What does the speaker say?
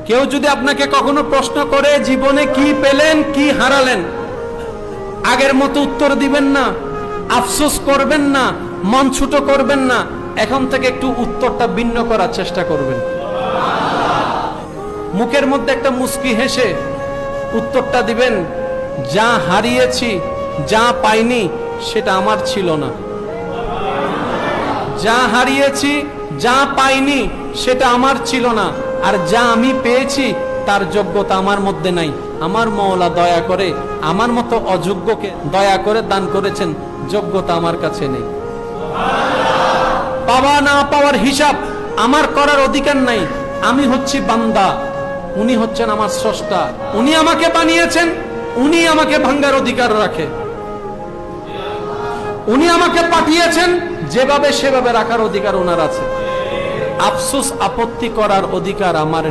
কেউ যদি আপনাকে কখনো প্রশ্ন করে জীবনে কি পেলেন কি হারালেন, আগের মতো উত্তর দিবেন না, আফসোস করবেন না, মন ছোট করবেন না। এখন থেকে একটু উত্তরটা ভিন্ন করার চেষ্টা করবেন। মুখের মধ্যে একটা মুস্কি হেসে উত্তরটা দিবেন, যা হারিয়েছি, যা পাইনি সেটা আমার ছিল না। যা হারিয়েছি, যা পাইনি সেটা আমার ছিল না, আর যা আমি পেয়েছি তার যোগ্যতা আমার মধ্যে নাই। আমার মওলা দয়া করে আমার মতো অযোগ্যকে দয়া করে দান করেছেন, যোগ্যতা আমার কাছে নেই। পাওয়া না পাওয়ার হিসাব আমার করার অধিকার নাই। আমি হচ্ছি বান্দা, উনি হচ্ছেন আমার স্রষ্টা। উনি আমাকে বানিয়েছেন, উনি আমাকে ভাঙ্গার অধিকার রাখে। উনি আমাকে পাঠিয়েছেন, যেভাবে সেভাবে রাখার অধিকার ওনার আছে। আফসোস আপত্তি করার অধিকার আমার নেই।